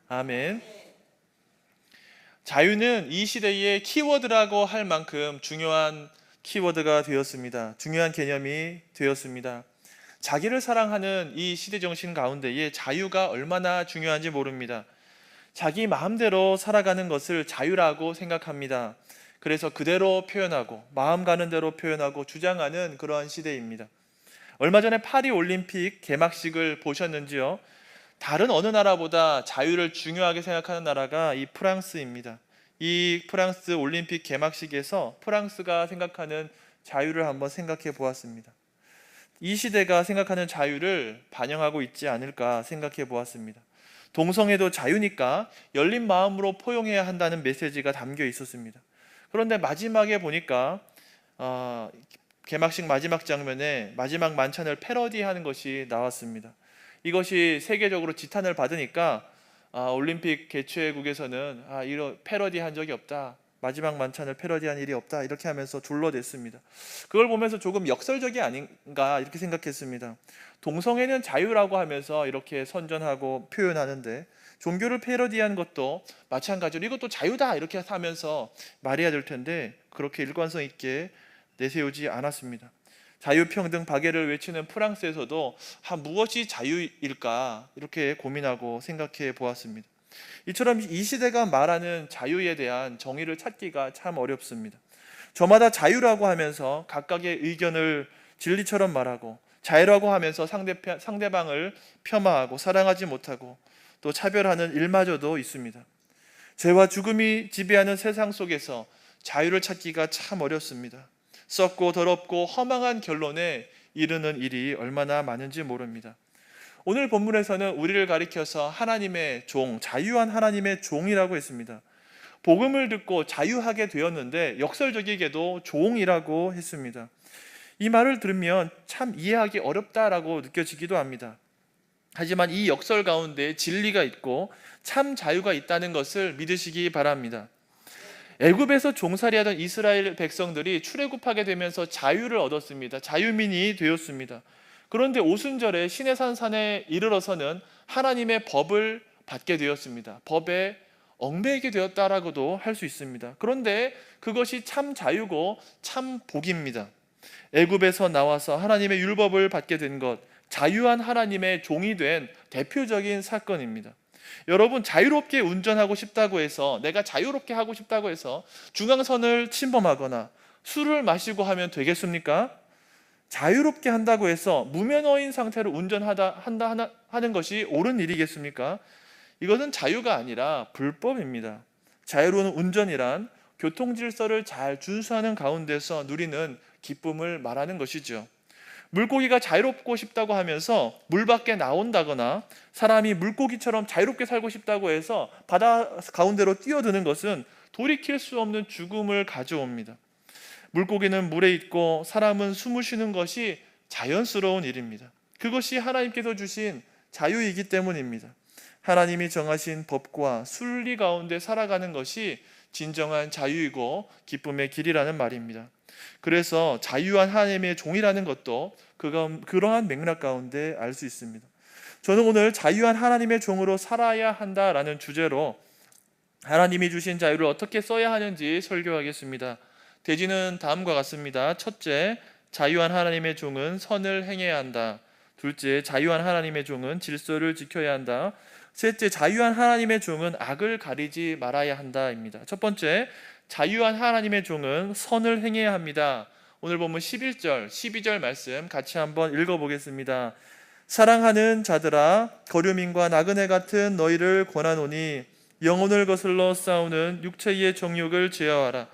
아멘. 자유는 이 시대의 키워드라고 할 만큼 중요한 키워드가 되었습니다. 중요한 개념이 되었습니다. 자기를 사랑하는 이 시대 정신 가운데에 자유가 얼마나 중요한지 모릅니다. 자기 마음대로 살아가는 것을 자유라고 생각합니다. 그래서 그대로 표현하고 마음 가는 대로 표현하고 주장하는 그러한 시대입니다. 얼마 전에 파리 올림픽 개막식을 보셨는지요? 다른 어느 나라보다 자유를 중요하게 생각하는 나라가 이 프랑스입니다. 이 프랑스 올림픽 개막식에서 프랑스가 생각하는 자유를 한번 생각해 보았습니다. 이 시대가 생각하는 자유를 반영하고 있지 않을까 생각해 보았습니다. 동성애도 자유니까 열린 마음으로 포용해야 한다는 메시지가 담겨 있었습니다. 그런데 마지막에 보니까 개막식 마지막 장면에 마지막 만찬을 패러디하는 것이 나왔습니다. 이것이 세계적으로 지탄을 받으니까 올림픽 개최국에서는 이런 패러디한 적이 없다, 마지막 만찬을 패러디한 일이 없다, 이렇게 하면서 둘러댔습니다. 그걸 보면서 조금 역설적이 아닌가 이렇게 생각했습니다. 동성애는 자유라고 하면서 이렇게 선전하고 표현하는데 종교를 패러디한 것도 마찬가지로 이것도 자유다 이렇게 하면서 말해야 될 텐데 그렇게 일관성 있게 내세우지 않았습니다. 자유평등 박애를 외치는 프랑스에서도 무엇이 자유일까 이렇게 고민하고 생각해 보았습니다. 이처럼 이 시대가 말하는 자유에 대한 정의를 찾기가 참 어렵습니다. 저마다 자유라고 하면서 각각의 의견을 진리처럼 말하고 자유라고 하면서 상대방을 폄하하고 사랑하지 못하고 또 차별하는 일마저도 있습니다. 죄와 죽음이 지배하는 세상 속에서 자유를 찾기가 참 어렵습니다. 썩고 더럽고 허망한 결론에 이르는 일이 얼마나 많은지 모릅니다. 오늘 본문에서는 우리를 가리켜서 하나님의 종, 자유한 하나님의 종이라고 했습니다. 복음을 듣고 자유하게 되었는데 역설적이게도 종이라고 했습니다. 이 말을 들으면 참 이해하기 어렵다라고 느껴지기도 합니다. 하지만 이 역설 가운데 진리가 있고 참 자유가 있다는 것을 믿으시기 바랍니다. 애굽에서 종살이하던 이스라엘 백성들이 출애굽하게 되면서 자유를 얻었습니다. 자유민이 되었습니다. 그런데 오순절에 시내산 산에 이르러서는 하나님의 법을 받게 되었습니다. 법에 얽매이게 되었다라고도 할 수 있습니다. 그런데 그것이 참 자유고 참 복입니다. 애굽에서 나와서 하나님의 율법을 받게 된 것, 자유한 하나님의 종이 된 대표적인 사건입니다. 여러분, 자유롭게 운전하고 싶다고 해서, 내가 자유롭게 하고 싶다고 해서 중앙선을 침범하거나 술을 마시고 하면 되겠습니까? 자유롭게 한다고 해서 무면허인 상태로 하는 것이 옳은 일이겠습니까? 이것은 자유가 아니라 불법입니다. 자유로운 운전이란 교통 질서를 잘 준수하는 가운데서 누리는 기쁨을 말하는 것이죠. 물고기가 자유롭고 싶다고 하면서 물 밖에 나온다거나 사람이 물고기처럼 자유롭게 살고 싶다고 해서 바다 가운데로 뛰어드는 것은 돌이킬 수 없는 죽음을 가져옵니다. 물고기는 물에 있고 사람은 숨을 쉬는 것이 자연스러운 일입니다. 그것이 하나님께서 주신 자유이기 때문입니다. 하나님이 정하신 법과 순리 가운데 살아가는 것이 진정한 자유이고 기쁨의 길이라는 말입니다. 그래서 자유한 하나님의 종이라는 것도 그러한 맥락 가운데 알 수 있습니다. 저는 오늘 자유한 하나님의 종으로 살아야 한다라는 주제로 하나님이 주신 자유를 어떻게 써야 하는지 설교하겠습니다. 대지는 다음과 같습니다. 첫째, 자유한 하나님의 종은 선을 행해야 한다. 둘째, 자유한 하나님의 종은 질서를 지켜야 한다. 셋째, 자유한 하나님의 종은 악을 가리지 말아야 한다입니다. 첫 번째, 자유한 하나님의 종은 선을 행해야 합니다. 오늘 본문 11절, 12절 말씀 같이 한번 읽어보겠습니다. 사랑하는 자들아, 거류민과 나그네 같은 너희를 권하노니 영혼을 거슬러 싸우는 육체의 정욕을 제어하라.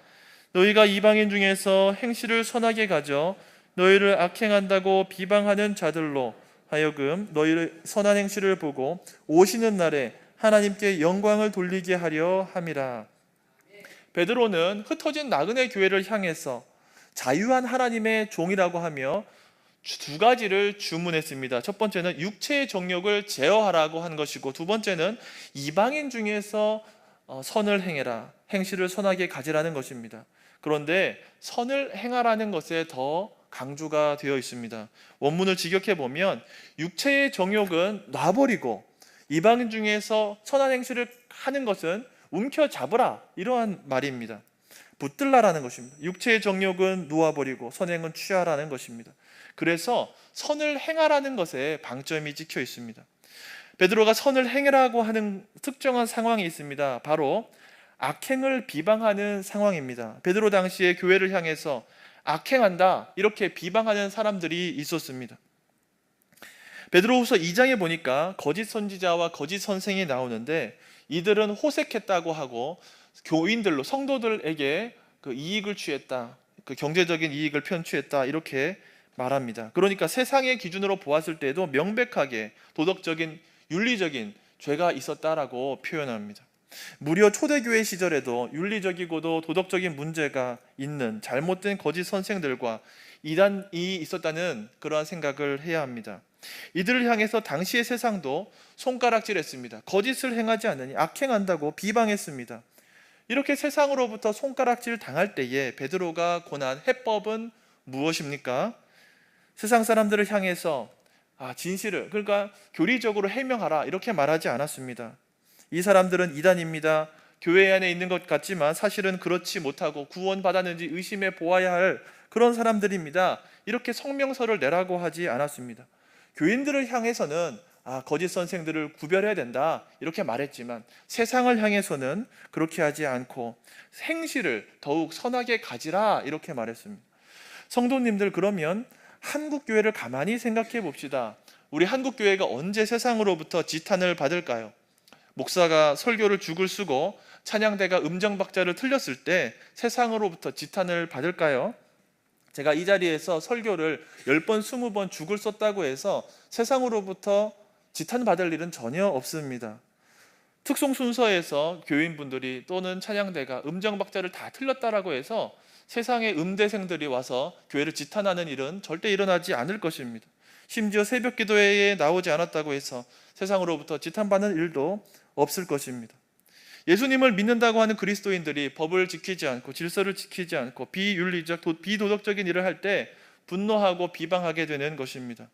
너희가 이방인 중에서 행실을 선하게 가져 너희를 악행한다고 비방하는 자들로 하여금 너희의 선한 행실을 보고 오시는 날에 하나님께 영광을 돌리게 하려 함이라. 베드로는 흩어진 나그네 교회를 향해서 자유한 하나님의 종이라고 하며 두 가지를 주문했습니다. 첫 번째는 육체의 정욕을 제어하라고 한 것이고, 두 번째는 이방인 중에서 선을 행해라, 행실을 선하게 가지라는 것입니다. 그런데 선을 행하라는 것에 더 강조가 되어 있습니다. 원문을 직역해 보면 육체의 정욕은 놔버리고 이방인 중에서 선한 행실을 하는 것은 움켜잡으라, 이러한 말입니다. 붙들라라는 것입니다. 육체의 정욕은 놓아버리고 선행은 취하라는 것입니다. 그래서 선을 행하라는 것에 방점이 찍혀 있습니다. 베드로가 선을 행하라고 하는 특정한 상황이 있습니다. 바로 악행을 비방하는 상황입니다. 베드로 당시에 교회를 향해서 악행한다, 이렇게 비방하는 사람들이 있었습니다. 베드로후서 2장에 보니까 거짓 선지자와 거짓 선생이 나오는데, 이들은 호색했다고 하고 교인들로, 성도들에게 그 이익을 취했다, 그 경제적인 이익을 편취했다, 이렇게 말합니다. 그러니까 세상의 기준으로 보았을 때도 명백하게 도덕적인, 윤리적인 죄가 있었다라고 표현합니다. 무려 초대교회 시절에도 윤리적이고도 도덕적인 문제가 있는 잘못된 거짓 선생들과 이단이 있었다는 그러한 생각을 해야 합니다. 이들을 향해서 당시의 세상도 손가락질했습니다. 거짓을 행하지 않으니 악행한다고 비방했습니다. 이렇게 세상으로부터 손가락질 당할 때에 베드로가 권한 해법은 무엇입니까? 세상 사람들을 향해서 진실을, 그러니까 교리적으로 해명하라, 이렇게 말하지 않았습니다. 이 사람들은 이단입니다, 교회 안에 있는 것 같지만 사실은 그렇지 못하고 구원받았는지 의심해 보아야 할 그런 사람들입니다, 이렇게 성명서를 내라고 하지 않았습니다. 교인들을 향해서는 거짓 선생들을 구별해야 된다, 이렇게 말했지만 세상을 향해서는 그렇게 하지 않고 행실을 더욱 선하게 가지라, 이렇게 말했습니다. 성도님들, 그러면 한국 교회를 가만히 생각해 봅시다. 우리 한국 교회가 언제 세상으로부터 지탄을 받을까요? 목사가 설교를 죽을 쓰고 찬양대가 음정 박자를 틀렸을 때 세상으로부터 지탄을 받을까요? 제가 이 자리에서 설교를 10번, 20번 죽을 썼다고 해서 세상으로부터 지탄받을 일은 전혀 없습니다. 특송 순서에서 교인분들이 또는 찬양대가 음정 박자를 다 틀렸다라고 해서 세상의 음대생들이 와서 교회를 지탄하는 일은 절대 일어나지 않을 것입니다. 심지어 새벽 기도회에 나오지 않았다고 해서 세상으로부터 지탄받는 일도 없을 것입니다. 예수님을 믿는다고 하는 그리스도인들이 법을 지키지 않고 질서를 지키지 않고 비윤리적, 비도덕적인 일을 할 때 분노하고 비방하게 되는 것입니다.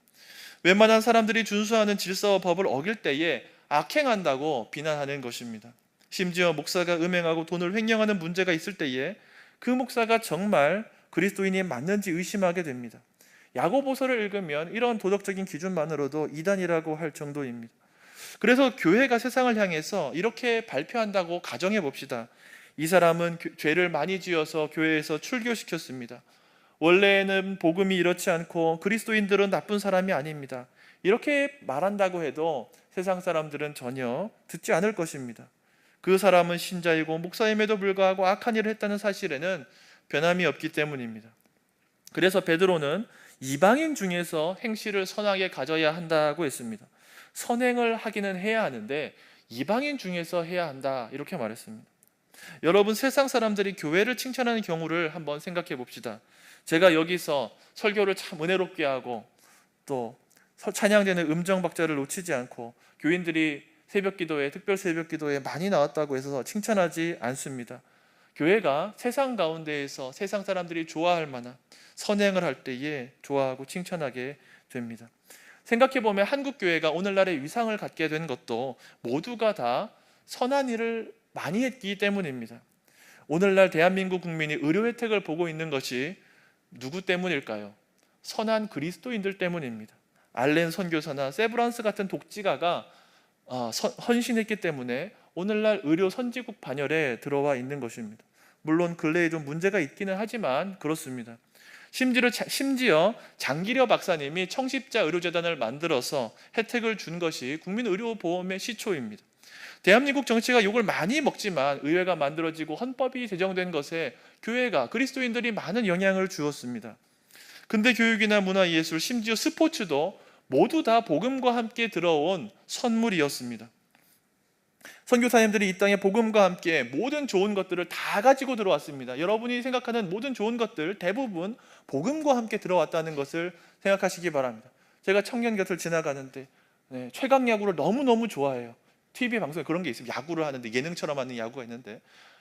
웬만한 사람들이 준수하는 질서와 법을 어길 때에 악행한다고 비난하는 것입니다. 심지어 목사가 음행하고 돈을 횡령하는 문제가 있을 때에 그 목사가 정말 그리스도인이 맞는지 의심하게 됩니다. 야고보서를 읽으면 이런 도덕적인 기준만으로도 이단이라고 할 정도입니다. 그래서 교회가 세상을 향해서 이렇게 발표한다고 가정해 봅시다. 이 사람은 죄를 많이 지어서 교회에서 출교시켰습니다. 원래는 복음이 이렇지 않고 그리스도인들은 나쁜 사람이 아닙니다, 이렇게 말한다고 해도 세상 사람들은 전혀 듣지 않을 것입니다. 그 사람은 신자이고 목사임에도 불구하고 악한 일을 했다는 사실에는 변함이 없기 때문입니다. 그래서 베드로는 이방인 중에서 행실을 선하게 가져야 한다고 했습니다. 선행을 하기는 해야 하는데 이방인 중에서 해야 한다, 이렇게 말했습니다. 여러분, 세상 사람들이 교회를 칭찬하는 경우를 한번 생각해 봅시다. 제가 여기서 설교를 참 은혜롭게 하고 또 찬양되는 음정 박자를 놓치지 않고 교인들이 새벽 기도회, 특별 새벽 기도에 많이 나왔다고 해서 칭찬하지 않습니다. 교회가 세상 가운데에서 세상 사람들이 좋아할 만한 선행을 할 때에 좋아하고 칭찬하게 됩니다. 생각해보면 한국 교회가 오늘날의 위상을 갖게 된 것도 모두가 다 선한 일을 많이 했기 때문입니다. 오늘날 대한민국 국민이 의료 혜택을 보고 있는 것이 누구 때문일까요? 선한 그리스도인들 때문입니다. 알렌 선교사나 세브란스 같은 독지가가 헌신했기 때문에 오늘날 의료 선지국 반열에 들어와 있는 것입니다. 물론 근래에 좀 문제가 있기는 하지만 그렇습니다. 심지어 장기려 박사님이 청십자 의료재단을 만들어서 혜택을 준 것이 국민의료보험의 시초입니다. 대한민국 정치가 욕을 많이 먹지만 의회가 만들어지고 헌법이 제정된 것에 교회가, 그리스도인들이 많은 영향을 주었습니다. 근대 교육이나 문화예술, 심지어 스포츠도 모두 다 복음과 함께 들어온 선물이었습니다. 선교사님들이 이 땅에 복음과 함께 모든 좋은 것들을 다 가지고 들어왔습니다. 여러분이 생각하는 모든 좋은 것들 대부분 복음과 함께 들어왔다는 것을 생각하시기 바랍니다. 제가 청년 곁을 지나가는데 최강 야구를 너무너무 좋아해요. TV 방송에 그런 게 있습니다. 야구를 하는데 예능처럼 하는 야구가 있는데,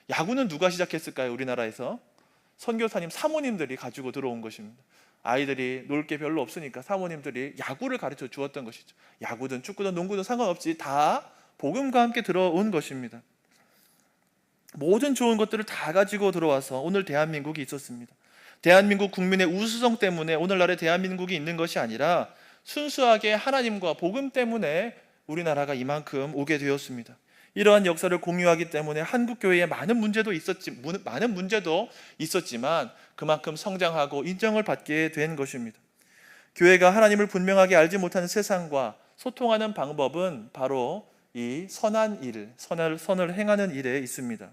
야구는 누가 시작했을까요? 우리나라에서 선교사님, 사모님들이 가지고 들어온 것입니다. 아이들이 놀 게 별로 없으니까 사모님들이 야구를 가르쳐 주었던 것이죠. 야구든 축구든 농구든 상관없이 다 복음과 함께 들어온 것입니다. 모든 좋은 것들을 다 가지고 들어와서 오늘 대한민국이 있었습니다. 대한민국 국민의 우수성 때문에 오늘날의 대한민국이 있는 것이 아니라 순수하게 하나님과 복음 때문에 우리나라가 이만큼 오게 되었습니다. 이러한 역사를 공유하기 때문에 한국 교회에 많은 문제도 있었지만 그만큼 성장하고 인정을 받게 된 것입니다. 교회가 하나님을 분명하게 알지 못하는 세상과 소통하는 방법은 바로 이 선한 일, 선을 행하는 일에 있습니다.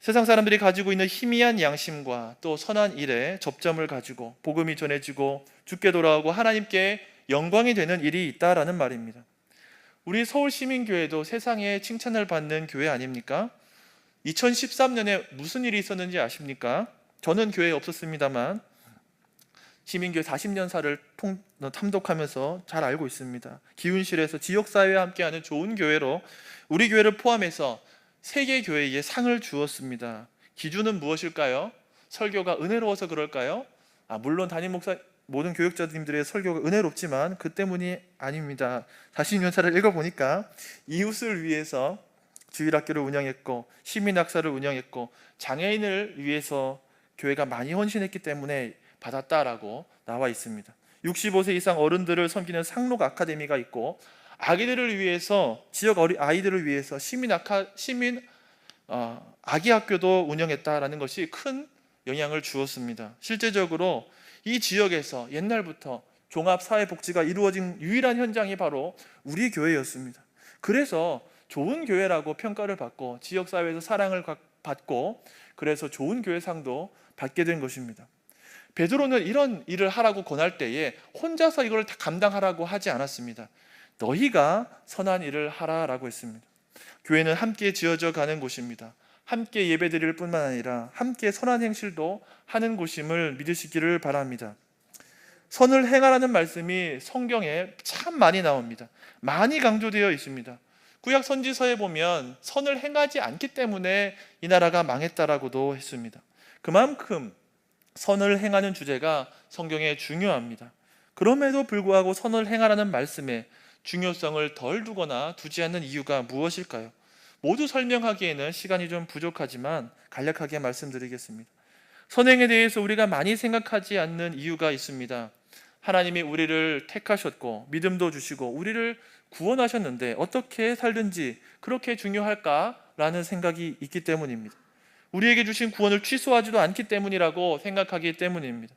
세상 사람들이 가지고 있는 희미한 양심과 또 선한 일에 접점을 가지고 복음이 전해지고 주께 돌아오고 하나님께 영광이 되는 일이 있다라는 말입니다. 우리 서울시민교회도 세상에 칭찬을 받는 교회 아닙니까? 2013년에 무슨 일이 있었는지 아십니까? 저는 교회에 없었습니다만 시민교회 40년사를 탐독하면서 잘 알고 있습니다. 기운실에서 지역사회와 함께하는 좋은 교회로 우리 교회를 포함해서 세계교회에 상을 주었습니다. 기준은 무엇일까요? 설교가 은혜로워서 그럴까요? 물론 담임 목사 모든 교육자님들의 설교가 은혜롭지만 그 때문이 아닙니다. 40년사를 읽어보니까 이웃을 위해서 주일학교를 운영했고 시민학사를 운영했고 장애인을 위해서 교회가 많이 헌신했기 때문에 받았다라고 나와 있습니다. 65세 이상 어른들을 섬기는 상록 아카데미가 있고 아기들을 위해서 지역 아이들을 위해서 아기 학교도 운영했다라는 것이 큰 영향을 주었습니다. 실제적으로 이 지역에서 옛날부터 종합사회복지가 이루어진 유일한 현장이 바로 우리 교회였습니다. 그래서 좋은 교회라고 평가를 받고 지역사회에서 사랑을 받고 그래서 좋은 교회상도 받게 된 것입니다. 베드로는 이런 일을 하라고 권할 때에 혼자서 이걸 다 감당하라고 하지 않았습니다. 너희가 선한 일을 하라라고 했습니다. 교회는 함께 지어져 가는 곳입니다. 함께 예배드릴 뿐만 아니라 함께 선한 행실도 하는 곳임을 믿으시기를 바랍니다. 선을 행하라는 말씀이 성경에 참 많이 나옵니다. 많이 강조되어 있습니다. 구약 선지서에 보면 선을 행하지 않기 때문에 이 나라가 망했다라고도 했습니다. 그만큼 선을 행하는 주제가 성경에 중요합니다. 그럼에도 불구하고 선을 행하라는 말씀에 중요성을 덜 두거나 두지 않는 이유가 무엇일까요? 모두 설명하기에는 시간이 좀 부족하지만 간략하게 말씀드리겠습니다. 선행에 대해서 우리가 많이 생각하지 않는 이유가 있습니다. 하나님이 우리를 택하셨고 믿음도 주시고 우리를 구원하셨는데 어떻게 살든지 그렇게 중요할까라는 생각이 있기 때문입니다. 우리에게 주신 구원을 취소하지도 않기 때문이라고 생각하기 때문입니다.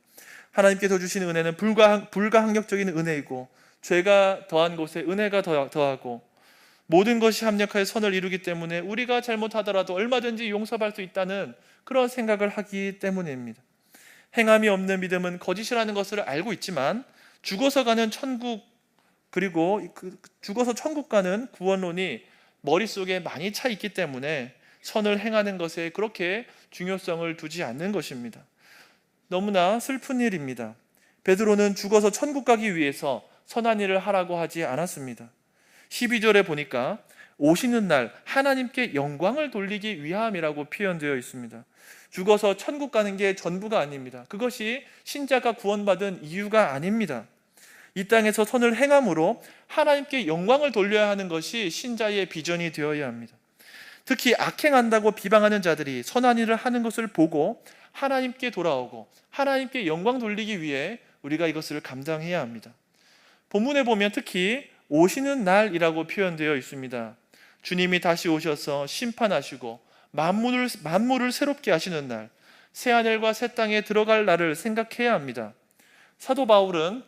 하나님께서 주신 은혜는 불가항력적인 은혜이고 죄가 더한 곳에 은혜가 더하고 모든 것이 합력하여 선을 이루기 때문에 우리가 잘못하더라도 얼마든지 용서받을 수 있다는 그런 생각을 하기 때문입니다. 행함이 없는 믿음은 거짓이라는 것을 알고 있지만 죽어서 가는 천국 그리고 죽어서 천국 가는 구원론이 머릿속에 많이 차 있기 때문에 선을 행하는 것에 그렇게 중요성을 두지 않는 것입니다. 너무나 슬픈 일입니다. 베드로는 죽어서 천국 가기 위해서 선한 일을 하라고 하지 않았습니다. 12절에 보니까 오시는 날 하나님께 영광을 돌리기 위함이라고 표현되어 있습니다. 죽어서 천국 가는 게 전부가 아닙니다. 그것이 신자가 구원받은 이유가 아닙니다. 이 땅에서 선을 행함으로 하나님께 영광을 돌려야 하는 것이 신자의 비전이 되어야 합니다. 특히 악행한다고 비방하는 자들이 선한 일을 하는 것을 보고 하나님께 돌아오고 하나님께 영광 돌리기 위해 우리가 이것을 감당해야 합니다. 본문에 보면 특히 오시는 날이라고 표현되어 있습니다. 주님이 다시 오셔서 심판하시고 만물을 새롭게 하시는 날, 새하늘과 새 땅에 들어갈 날을 생각해야 합니다. 사도 바울은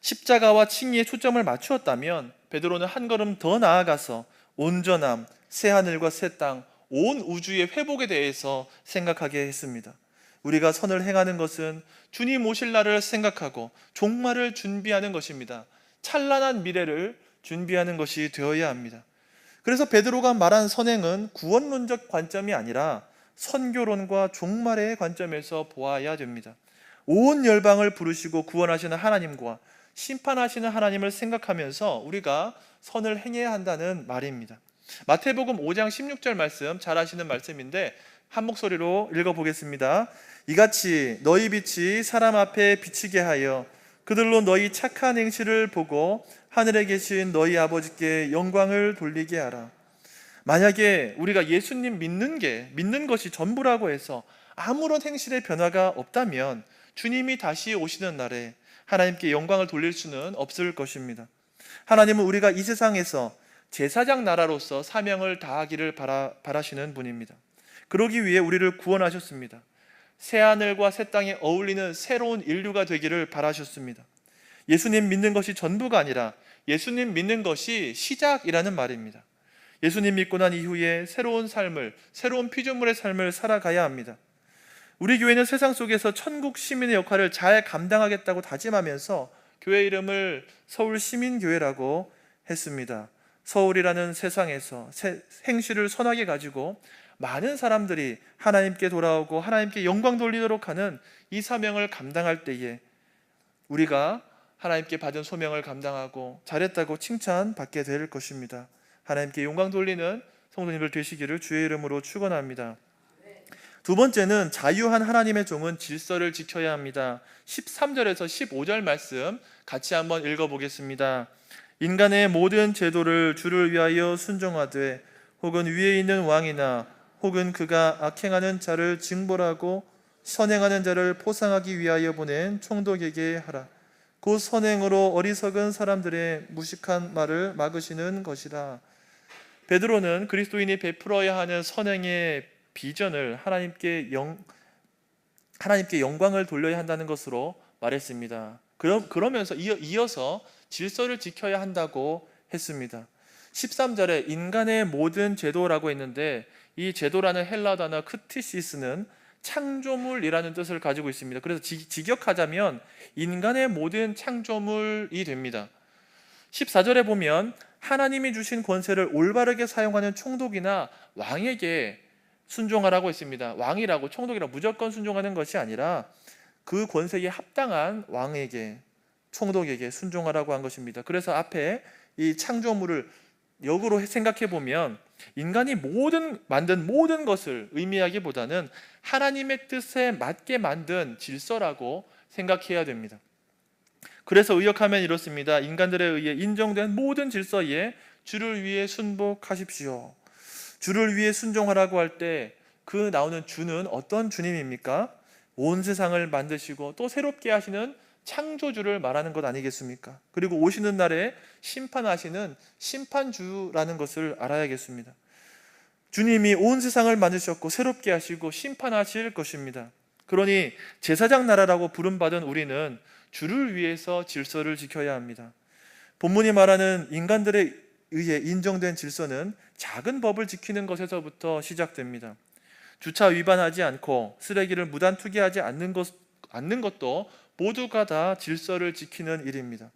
십자가와 칭의에 초점을 맞추었다면 베드로는 한 걸음 더 나아가서 온전함, 새하늘과 새 땅, 온 우주의 회복에 대해서 생각하게 했습니다. 우리가 선을 행하는 것은 주님 오실 날을 생각하고 종말을 준비하는 것입니다. 찬란한 미래를 준비하는 것이 되어야 합니다. 그래서 베드로가 말한 선행은 구원론적 관점이 아니라 선교론과 종말의 관점에서 보아야 됩니다. 온 열방을 부르시고 구원하시는 하나님과 심판하시는 하나님을 생각하면서 우리가 선을 행해야 한다는 말입니다. 마태복음 5장 16절 말씀 잘 아시는 말씀인데 한 목소리로 읽어보겠습니다. 이같이 너희 빛이 사람 앞에 비치게 하여 그들로 너희 착한 행실을 보고 하늘에 계신 너희 아버지께 영광을 돌리게 하라. 만약에 우리가 예수님 믿는 것이 전부라고 해서 아무런 행실의 변화가 없다면 주님이 다시 오시는 날에 하나님께 영광을 돌릴 수는 없을 것입니다. 하나님은 우리가 이 세상에서 제사장 나라로서 사명을 다하기를 바라시는 분입니다. 그러기 위해 우리를 구원하셨습니다. 새하늘과 새 땅에 어울리는 새로운 인류가 되기를 바라셨습니다. 예수님 믿는 것이 전부가 아니라 예수님 믿는 것이 시작이라는 말입니다. 예수님 믿고 난 이후에 새로운 피조물의 삶을 살아가야 합니다. 우리 교회는 세상 속에서 천국 시민의 역할을 잘 감당하겠다고 다짐하면서 교회 이름을 서울시민교회라고 했습니다. 서울이라는 세상에서 행실을 선하게 가지고 많은 사람들이 하나님께 돌아오고 하나님께 영광 돌리도록 하는 이 사명을 감당할 때에 우리가 하나님께 받은 소명을 감당하고 잘했다고 칭찬받게 될 것입니다. 하나님께 영광 돌리는 성도님들 되시기를 주의 이름으로 축원합니다. 두 번째는 자유한 하나님의 종은 질서를 지켜야 합니다. 13절에서 15절 말씀 같이 한번 읽어보겠습니다. 인간의 모든 제도를 주를 위하여 순종하되 혹은 위에 있는 왕이나 혹은 그가 악행하는 자를 징벌하고 선행하는 자를 포상하기 위하여 보낸 총독에게 하라. 곧 선행으로 어리석은 사람들의 무식한 말을 막으시는 것이라. 베드로는 그리스도인이 베풀어야 하는 선행의 비전을 하나님께 영광을 돌려야 한다는 것으로 말했습니다. 그러면서 이어서 질서를 지켜야 한다고 했습니다. 13절에 인간의 모든 제도라고 했는데 이 제도라는 헬라 단어 크티시스는 창조물이라는 뜻을 가지고 있습니다. 그래서 직역하자면 인간의 모든 창조물이 됩니다. 14절에 보면 하나님이 주신 권세를 올바르게 사용하는 총독이나 왕에게 순종하라고 했습니다. 왕이라고 총독이라고 무조건 순종하는 것이 아니라 그 권세에 합당한 왕에게, 총독에게 순종하라고 한 것입니다. 그래서 앞에 이 창조물을 역으로 생각해 보면 인간이 만든 모든 것을 의미하기보다는 하나님의 뜻에 맞게 만든 질서라고 생각해야 됩니다. 그래서 의역하면 이렇습니다. 인간들에 의해 인정된 모든 질서에 주를 위해 순복하십시오. 주를 위해 순종하라고 할 때 그 나오는 주는 어떤 주님입니까? 온 세상을 만드시고 또 새롭게 하시는 창조주를 말하는 것 아니겠습니까? 그리고 오시는 날에 심판하시는 심판주라는 것을 알아야겠습니다. 주님이 온 세상을 만드셨고 새롭게 하시고 심판하실 것입니다. 그러니 제사장 나라라고 부름받은 우리는 주를 위해서 질서를 지켜야 합니다. 본문이 말하는 인간들에 의해 인정된 질서는 작은 법을 지키는 것에서부터 시작됩니다. 주차 위반하지 않고 쓰레기를 무단 투기하지 않는 것도 모두가 다 질서를 지키는 일입니다.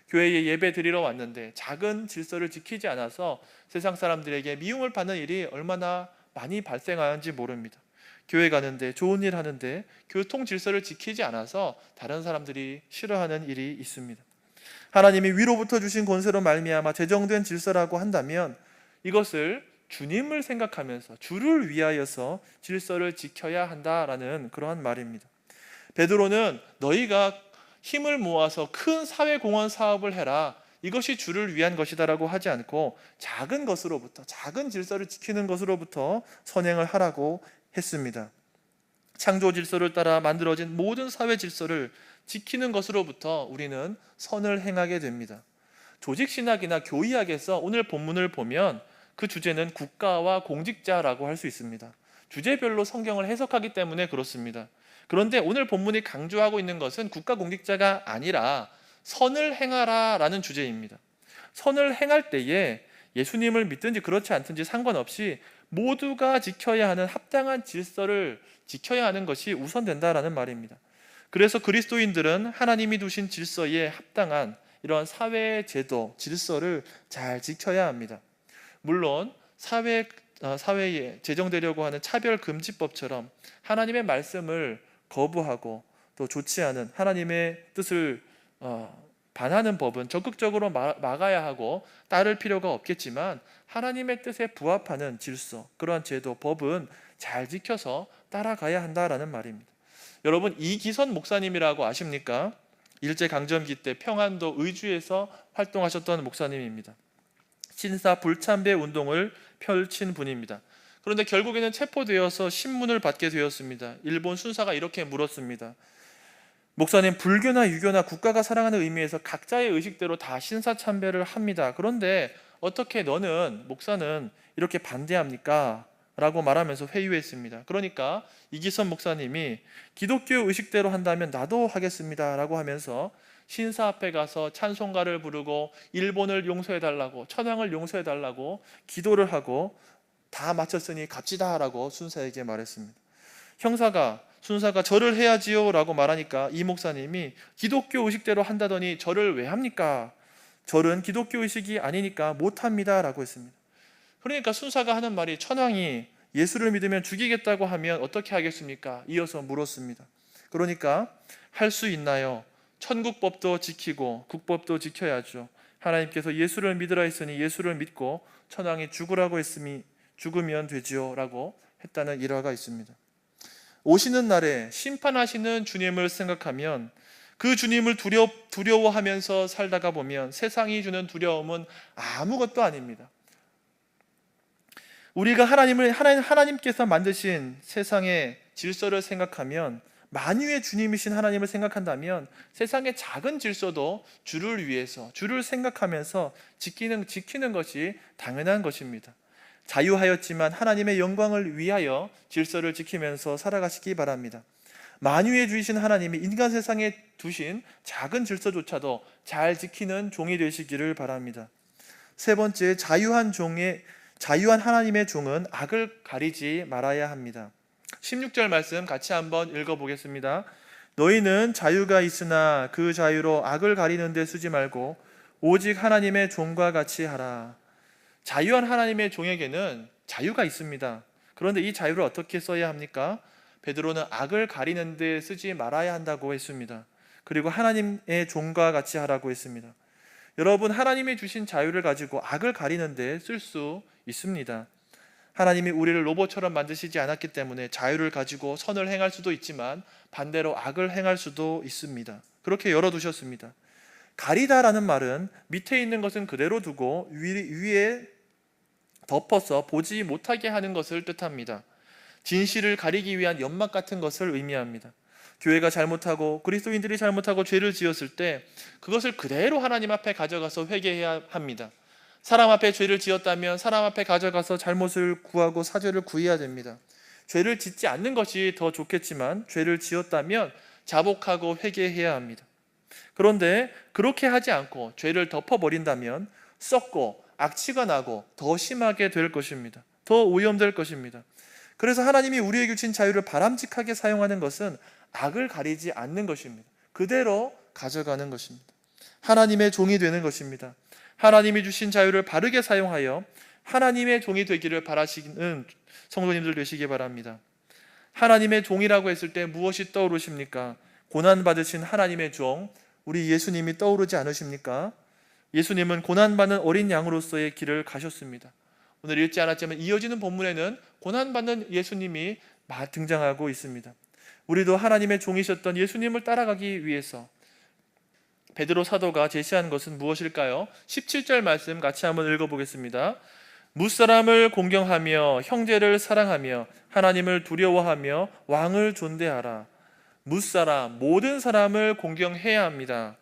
교회에 예배 드리러 왔는데 작은 질서를 지키지 않아서 세상 사람들에게 미움을 받는 일이 얼마나 많이 발생하는지 모릅니다. 교회 가는데 좋은 일 하는데 교통 질서를 지키지 않아서 다른 사람들이 싫어하는 일이 있습니다. 하나님이 위로부터 주신 권세로 말미암아 제정된 질서라고 한다면 이것을 주님을 생각하면서 주를 위하여서 질서를 지켜야 한다라는 그러한 말입니다. 베드로는 너희가 힘을 모아서 큰 사회공헌 사업을 해라, 이것이 주를 위한 것이다라고 하지 않고 작은 것으로부터, 작은 질서를 지키는 것으로부터 선행을 하라고 했습니다. 창조 질서를 따라 만들어진 모든 사회 질서를 지키는 것으로부터 우리는 선을 행하게 됩니다. 조직신학이나 교의학에서 오늘 본문을 보면 그 주제는 국가와 공직자라고 할 수 있습니다. 주제별로 성경을 해석하기 때문에 그렇습니다. 그런데 오늘 본문이 강조하고 있는 것은 국가 공직자가 아니라 선을 행하라라는 주제입니다. 선을 행할 때에 예수님을 믿든지 그렇지 않든지 상관없이 모두가 지켜야 하는 합당한 질서를 지켜야 하는 것이 우선된다라는 말입니다. 그래서 그리스도인들은 하나님이 두신 질서에 합당한 이러한 사회 제도, 질서를 잘 지켜야 합니다. 물론 사회에 제정되려고 하는 차별금지법처럼 하나님의 말씀을 거부하고 또 좋지 않은 하나님의 뜻을 반하는 법은 적극적으로 막아야 하고 따를 필요가 없겠지만 하나님의 뜻에 부합하는 질서, 그러한 제도, 법은 잘 지켜서 따라가야 한다라는 말입니다. 여러분, 이기선 목사님이라고 아십니까? 일제강점기 때 평안도 의주에서 활동하셨던 목사님입니다. 신사 불참배 운동을 펼친 분입니다. 그런데 결국에는 체포되어서 신문을 받게 되었습니다. 일본 순사가 이렇게 물었습니다. 목사님, 불교나 유교나 국가가 사랑하는 의미에서 각자의 의식대로 다 신사참배를 합니다. 그런데 어떻게 너는, 목사는 이렇게 반대합니까? 라고 말하면서 회유했습니다. 그러니까 이기선 목사님이 기독교 의식대로 한다면 나도 하겠습니다 라고 하면서 신사 앞에 가서 찬송가를 부르고 일본을 용서해달라고, 천황을 용서해달라고 기도를 하고 다 마쳤으니 갑시다 라고 순사에게 말했습니다. 순사가 절을 해야지요 라고 말하니까 이 목사님이 기독교 의식대로 한다더니 절을 왜 합니까? 절은 기독교 의식이 아니니까 못합니다 라고 했습니다. 그러니까 순사가 하는 말이, 천황이 예수를 믿으면 죽이겠다고 하면 어떻게 하겠습니까? 이어서 물었습니다. 그러니까 할 수 있나요? 천국법도 지키고 국법도 지켜야죠. 하나님께서 예수를 믿으라 했으니 예수를 믿고 천황이 죽으라고 했으니 죽으면 되지요 라고 했다는 일화가 있습니다. 오시는 날에 심판하시는 주님을 생각하면, 그 주님을 두려워하면서 살다가 보면 세상이 주는 두려움은 아무것도 아닙니다. 우리가 하나님께서 만드신 세상의 질서를 생각하면, 만유의 주님이신 하나님을 생각한다면 세상의 작은 질서도 주를 위해서, 주를 생각하면서 지키는 것이 당연한 것입니다. 자유하였지만 하나님의 영광을 위하여 질서를 지키면서 살아가시기 바랍니다. 만유의 주이신 하나님이 인간 세상에 두신 작은 질서조차도 잘 지키는 종이 되시기를 바랍니다. 세 번째, 자유한 하나님의 종은 악을 가리지 말아야 합니다. 16절 말씀 같이 한번 읽어보겠습니다. 너희는 자유가 있으나 그 자유로 악을 가리는 데 쓰지 말고 오직 하나님의 종과 같이 하라. 자유한 하나님의 종에게는 자유가 있습니다. 그런데 이 자유를 어떻게 써야 합니까? 베드로는 악을 가리는 데 쓰지 말아야 한다고 했습니다. 그리고 하나님의 종과 같이 하라고 했습니다. 여러분, 하나님이 주신 자유를 가지고 악을 가리는 데 쓸 수 있습니다. 하나님이 우리를 로봇처럼 만드시지 않았기 때문에 자유를 가지고 선을 행할 수도 있지만 반대로 악을 행할 수도 있습니다. 그렇게 열어두셨습니다. 가리다라는 말은 밑에 있는 것은 그대로 두고 위에 덮어서 보지 못하게 하는 것을 뜻합니다. 진실을 가리기 위한 연막 같은 것을 의미합니다. 교회가 잘못하고 그리스도인들이 잘못하고 죄를 지었을 때 그것을 그대로 하나님 앞에 가져가서 회개해야 합니다. 사람 앞에 죄를 지었다면 사람 앞에 가져가서 잘못을 구하고 사죄를 구해야 됩니다. 죄를 짓지 않는 것이 더 좋겠지만 죄를 지었다면 자복하고 회개해야 합니다. 그런데 그렇게 하지 않고 죄를 덮어버린다면 썩고 악취가 나고 더 심하게 될 것입니다. 더 오염될 것입니다. 그래서 하나님이 우리에게 주신 자유를 바람직하게 사용하는 것은 악을 가리지 않는 것입니다. 그대로 가져가는 것입니다. 하나님의 종이 되는 것입니다. 하나님이 주신 자유를 바르게 사용하여 하나님의 종이 되기를 바라시는 성도님들 되시기 바랍니다. 하나님의 종이라고 했을 때 무엇이 떠오르십니까? 고난받으신 하나님의 종, 우리 예수님이 떠오르지 않으십니까? 예수님은 고난받는 어린 양으로서의 길을 가셨습니다. 오늘 읽지 않았지만 이어지는 본문에는 고난받는 예수님이 등장하고 있습니다. 우리도 하나님의 종이셨던 예수님을 따라가기 위해서 베드로 사도가 제시한 것은 무엇일까요? 17절 말씀 같이 한번 읽어보겠습니다. 무사람을 공경하며 형제를 사랑하며 하나님을 두려워하며 왕을 존대하라. 무사람, 모든 사람을 공경해야 합니다.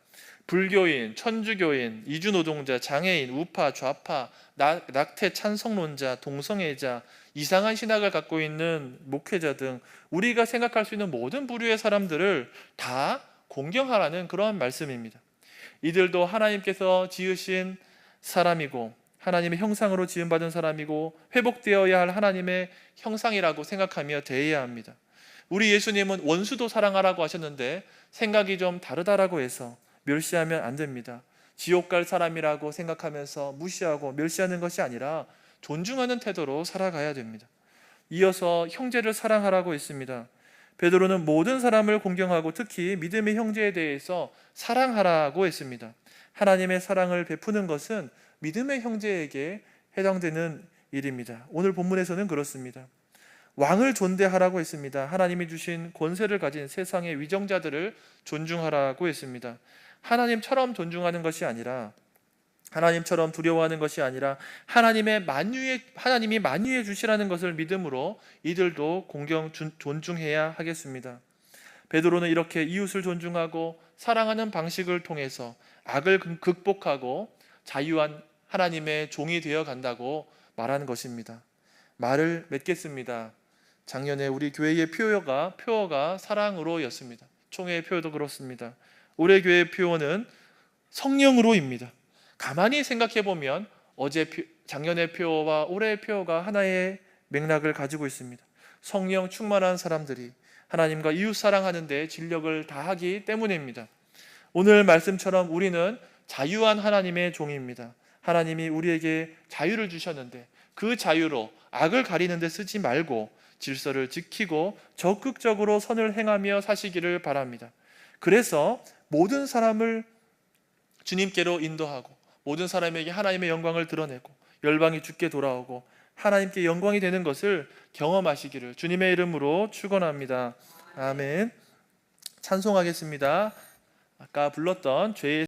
불교인, 천주교인, 이주노동자, 장애인, 우파, 좌파, 낙태 찬성론자, 동성애자, 이상한 신학을 갖고 있는 목회자 등 우리가 생각할 수 있는 모든 부류의 사람들을 다 공경하라는 그러한 말씀입니다. 이들도 하나님께서 지으신 사람이고 하나님의 형상으로 지음받은 사람이고 회복되어야 할 하나님의 형상이라고 생각하며 대해야 합니다. 우리 예수님은 원수도 사랑하라고 하셨는데 생각이 좀 다르다라고 해서 멸시하면 안 됩니다. 지옥 갈 사람이라고 생각하면서 무시하고 멸시하는 것이 아니라 존중하는 태도로 살아가야 됩니다. 이어서 형제를 사랑하라고 했습니다. 베드로는 모든 사람을 공경하고 특히 믿음의 형제에 대해서 사랑하라고 했습니다. 하나님의 사랑을 베푸는 것은 믿음의 형제에게 해당되는 일입니다. 오늘 본문에서는 그렇습니다. 왕을 존대하라고 했습니다. 하나님이 주신 권세를 가진 세상의 위정자들을 존중하라고 했습니다. 하나님처럼 존중하는 것이 아니라, 하나님처럼 두려워하는 것이 아니라 하나님이 만유해 주시라는 것을 믿음으로 이들도 존중해야 하겠습니다. 베드로는 이렇게 이웃을 존중하고 사랑하는 방식을 통해서 악을 극복하고 자유한 하나님의 종이 되어 간다고 말하는 것입니다. 말을 맺겠습니다. 작년에 우리 교회의 표어가 사랑으로였습니다. 총회의 표어도 그렇습니다. 올해 교회의 표어는 성령으로입니다. 가만히 생각해 보면 작년의 표어와 올해의 표어가 하나의 맥락을 가지고 있습니다. 성령 충만한 사람들이 하나님과 이웃 사랑하는 데 진력을 다하기 때문입니다. 오늘 말씀처럼 우리는 자유한 하나님의 종입니다. 하나님이 우리에게 자유를 주셨는데 그 자유로 악을 가리는 데 쓰지 말고 질서를 지키고 적극적으로 선을 행하며 사시기를 바랍니다. 그래서 모든 사람을 주님께로 인도하고 모든 사람에게 하나님의 영광을 드러내고 열방이 주께 돌아오고 하나님께 영광이 되는 것을 경험하시기를 주님의 이름으로 축원합니다. 아멘. 찬송하겠습니다. 아까 불렀던 죄의